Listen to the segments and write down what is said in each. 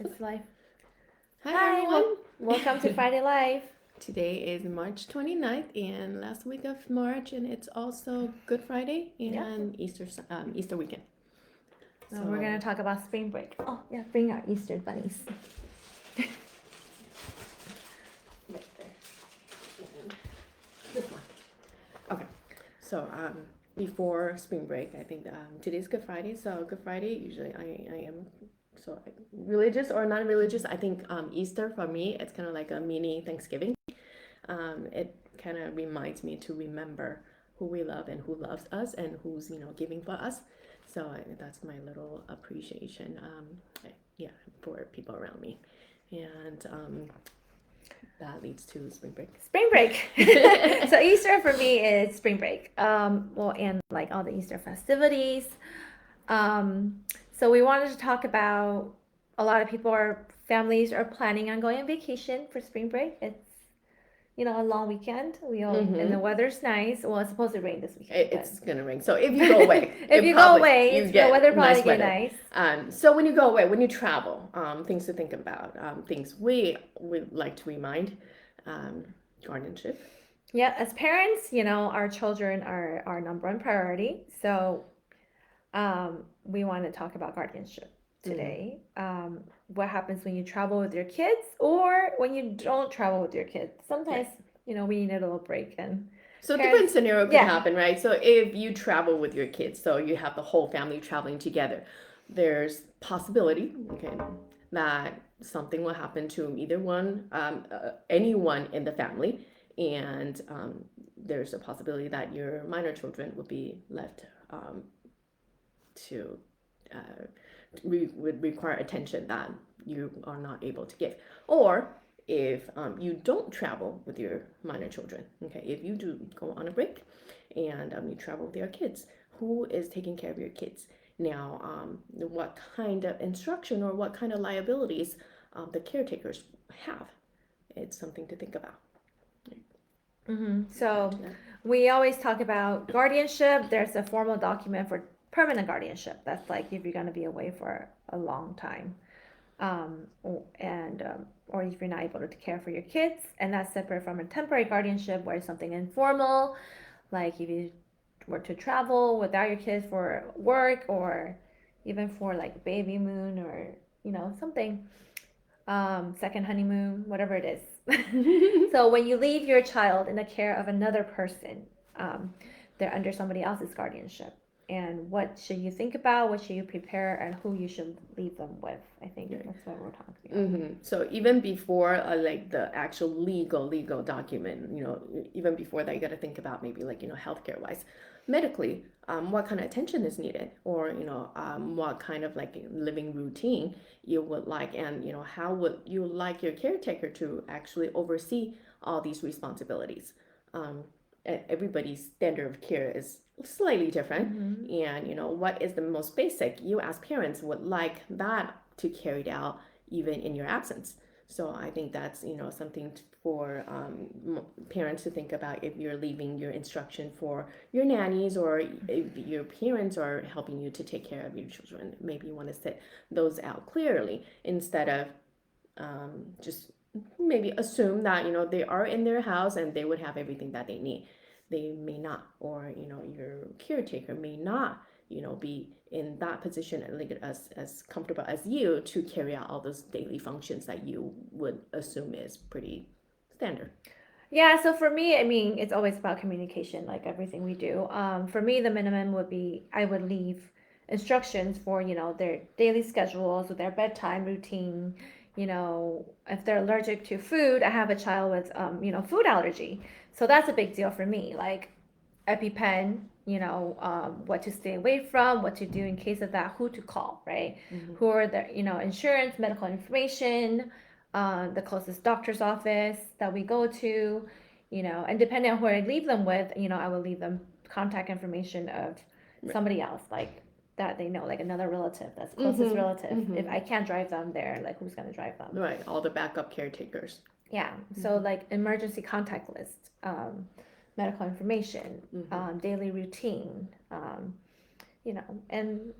It's live. Hi everyone! Welcome to Friday Live. Today is March 29th and last week of March, and it's also Good Friday Yep. and Easter weekend. So we're gonna talk about spring break. Oh yeah, bring our Easter bunnies. Okay, so before spring break, I think today's Good Friday. So Good Friday, usually I am so religious or not religious. I think Easter for me, it's kind of like a mini Thanksgiving. It kind of reminds me to remember who we love and who loves us and who's giving for us. So that's my little appreciation. Yeah, for people around me, and that leads to spring break. Spring break. So Easter for me is spring break. Well, and like all the Easter festivities. So we wanted to talk about a lot of people or families are planning on going on vacation for spring break. It's a long weekend. And the weather's nice. Well, it's supposed to rain this weekend. It's gonna rain. So if you go away, if you go away, the weather probably get nice. So when you go away, when you travel, things to think about. Things we would like to remind. Guardianship. Yeah, as parents, our children are our number one priority. So we want to talk about guardianship today. What happens when you travel with your kids or when you don't travel with your kids? Sometimes, we need a little break. And so different scenario could happen, right? So if you travel with your kids, so you have the whole family traveling together, there's possibility, okay, that something will happen to either anyone in the family, and there's a possibility that your minor children would be left to would require attention that you are not able to give. Or if you don't travel with your minor children, okay, if you do go on a break and you travel with your kids, who is taking care of your kids? Now, what kind of instruction or what kind of liabilities the caretakers have? It's something to think about. So we always talk about guardianship. There's a formal document for permanent guardianship. That's like if you're going to be away for a long time, or if you're not able to care for your kids, and that's separate from a temporary guardianship where it's something informal, like if you were to travel without your kids for work or even for like baby moon or something, second honeymoon, whatever it is. So when you leave your child in the care of another person, they're under somebody else's guardianship. And what should you think about? What should you prepare? And who you should leave them with? I think that's what we're talking about. So even before like the actual legal document, even before that, you got to think about maybe like healthcare wise, medically, what kind of attention is needed, or what kind of like living routine you would like, and how would you like your caretaker to actually oversee all these responsibilities. Everybody's standard of care is slightly different, and what is the most basic you as parents would like that to carry out even in your absence. So I think that's something for parents to think about if you're leaving your instruction for your nannies, or if your parents are helping you to take care of your children. Maybe you want to set those out clearly instead of just maybe assume that they are in their house and they would have everything that they need. They may not, or your caretaker may not be in that position and like as comfortable as you to carry out all those daily functions that you would assume is pretty standard. Yeah, so for me, I mean, it's always about communication, like everything we do. For me, the minimum would be I would leave instructions for, their daily schedules with their bedtime routine. If they're allergic to food, I have a child with, food allergy. So that's a big deal for me. Like EpiPen, what to stay away from, what to do in case of that, who to call, right? Who are the, insurance, medical information, the closest doctor's office that we go to, and depending on who I leave them with, I will leave them contact information of somebody else, like that they know, like another relative, that's closest relative. If I can't drive them there, like who's gonna drive them? Right, all the backup caretakers. Yeah, so like emergency contact list, medical information, daily routine, and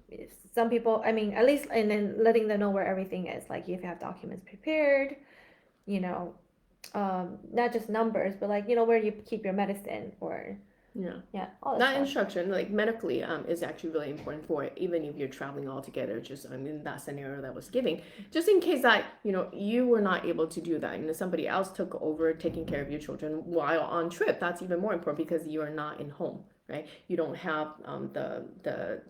some people, I mean, at least, and then letting them know where everything is, like if you have documents prepared, you know, not just numbers, but like, where you keep your medicine or, Yeah. yeah, all this That stuff. instruction, like medically, is actually really important for even if you're traveling all together. Just in that scenario that was giving, just in case that you were not able to do that, somebody else took over taking care of your children while on trip. That's even more important because you are not in home, right? You don't have the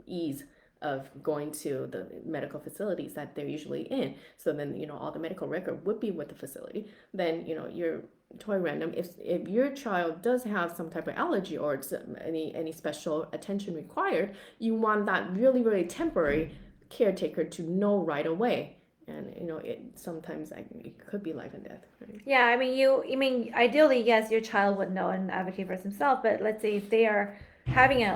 ease of going to the medical facilities that they're usually in. So then all the medical record would be with the facility. Then you're toy random. If your child does have some type of allergy or it's any special attention required, you want that really really temporary caretaker to know right away. And it sometimes it could be life and death, right? Yeah, I mean, ideally, yes, your child would know and advocate for themselves, but let's say if they are having an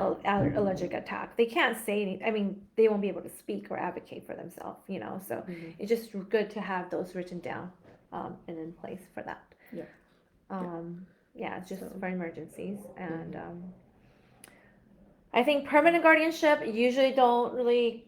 allergic attack, they can't say anything. I mean, they won't be able to speak or advocate for themselves, so Mm-hmm. it's just good to have those written down, and in place for that. Yeah. Yeah, it's just So. for emergencies. And Mm-hmm. I think permanent guardianship usually don't really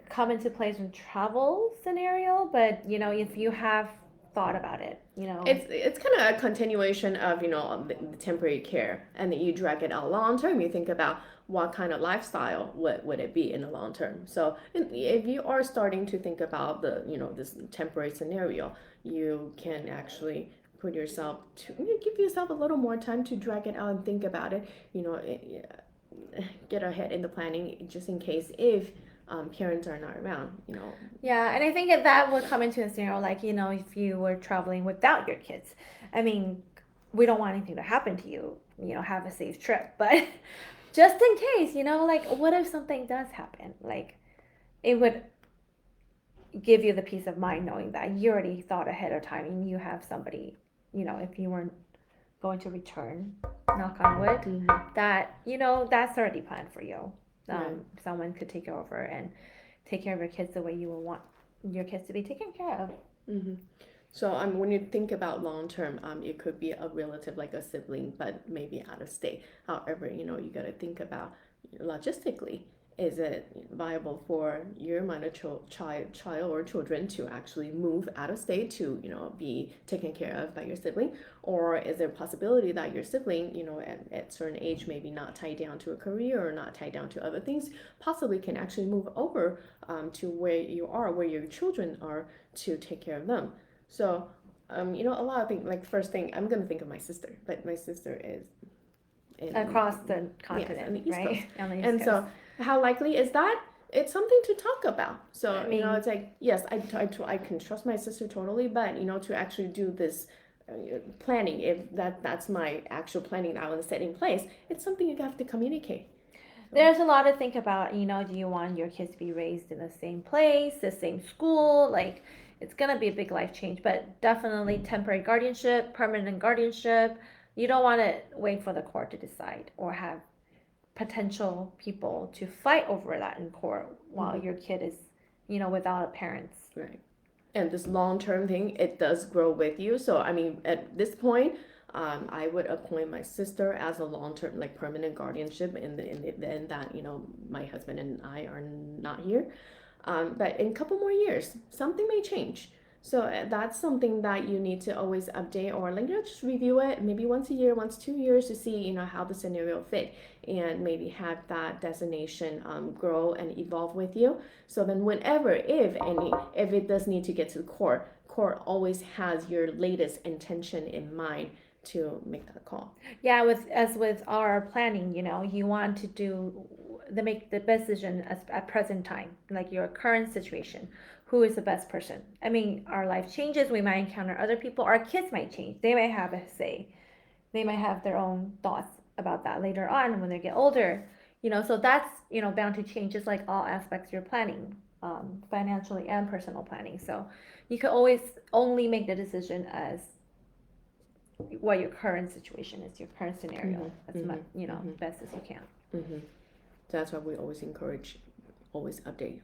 come into place in travel scenario, but if you have thought about it, It's kind of a continuation of the temporary care, and then you drag it out long term. You think about what kind of lifestyle would it be in the long term. So if you are starting to think about the this temporary scenario, you can actually put yourself to give yourself a little more time to drag it out and think about it. Get ahead in the planning just in case if parents are not around. Yeah, and I think that would come into a scenario like, if you were traveling without your kids. I mean, we don't want anything to happen to you, have a safe trip. But just in case, like what if something does happen? Like it would give you the peace of mind knowing that you already thought ahead of time and you have somebody, if you weren't going to return, knock on wood, that, that's already planned for you. Right. Someone could take over and take care of your kids the way you would want your kids to be taken care of. Mm-hmm. So when you think about long term, it could be a relative like a sibling, but maybe out of state. However, you got to think about logistically, is it viable for your minor child or children to actually move out of state to be taken care of by your sibling, or is there a possibility that your sibling at certain age maybe not tied down to a career or not tied down to other things, possibly can actually move over to where you are, where your children are, to take care of them. So, a lot of things, like first thing, I'm going to think of my sister, but my sister is across the yes, continent, on the East right? Coast. On the East And Coast. so, how likely is that? It's something to talk about. So, I mean, it's like, yes, I can trust my sister totally, but, to actually do this planning, if that's my actual planning that I want to set in place, it's something you have to communicate. there's a lot to think about. Do you want your kids to be raised in the same place, the same school? Like, it's gonna be a big life change, but definitely temporary guardianship, permanent guardianship. You don't want to wait for the court to decide or have potential people to fight over that in court while your kid is, without parents. Right. And this long-term thing, it does grow with you. So, I mean, at this point, I would appoint my sister as a long-term, like permanent guardianship in the event that, my husband and I are not here. But in a couple more years, something may change. So that's something that you need to always update or like just review it maybe once a year, once 2 years to see how the scenario fit, and maybe have that designation grow and evolve with you. So then whenever if it does need to get to the court always has your latest intention in mind to make that call. Yeah, with our planning, you want to make the best decision at present time, like your current situation. Who is the best person? I mean, our life changes. We might encounter other people. Our kids might change. They might have a say. They might have their own thoughts about that later on when they get older. So that's bound to change, just like all aspects of your planning, financially and personal planning. So you can always only make the decision as what your current situation is, your current scenario, as much best as you can. Mm-hmm. So that's why we always encourage, always update,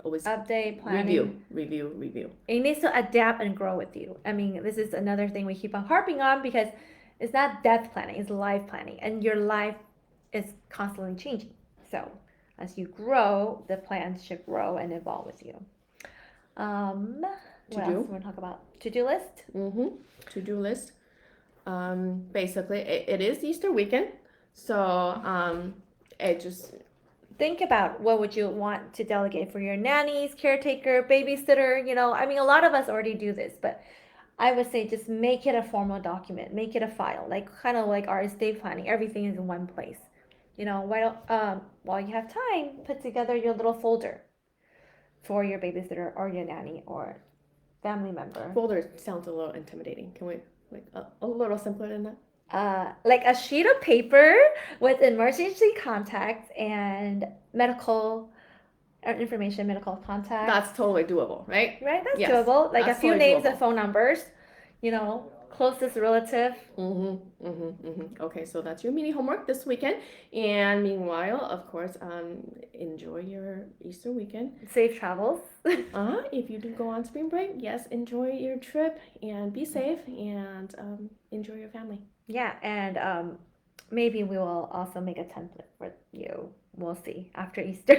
Planning, review. It needs to adapt and grow with you. I mean, this is another thing we keep on harping on, because it's not death planning, it's life planning, and your life is constantly changing. So as you grow, the plans should grow and evolve with you. What else To-do. do we want to talk about? To-do list? To-do list. Basically, it is Easter weekend, so it just Think about what would you want to delegate for your nannies, caretaker, babysitter. I mean, a lot of us already do this, but I would say just make it a formal document, make it a file, like kind of like our estate planning. Everything is in one place. Why don't while you have time, put together your little folder for your babysitter or your nanny or family member. folder sounds a little intimidating. Can we like a little simpler than that? Like a sheet of paper with emergency contacts and medical information, medical contacts. That's totally doable, right? Right, that's Yes, doable. Like that's a few totally names doable. and phone numbers, closest relative. Okay, so that's your mini homework this weekend. And meanwhile, of course, enjoy your Easter weekend. Safe travels. If you do go on spring break, yes, enjoy your trip and be safe and enjoy your family. Yeah, and maybe we will also make a template for you. We'll see after Easter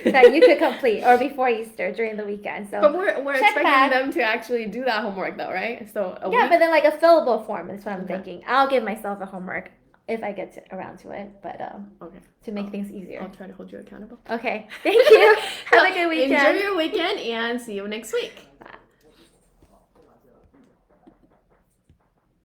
that you could complete or before Easter during the weekend. So, But we're check expecting back. them to actually do that homework though, right? So a Yeah, week. but then like a fillable form is what I'm Okay. thinking. I'll give myself a homework if I get around to it, but Okay. to make things easier. I'll try to hold you accountable. Okay, thank you. Have a good weekend. Enjoy your weekend and see you next week. Bye.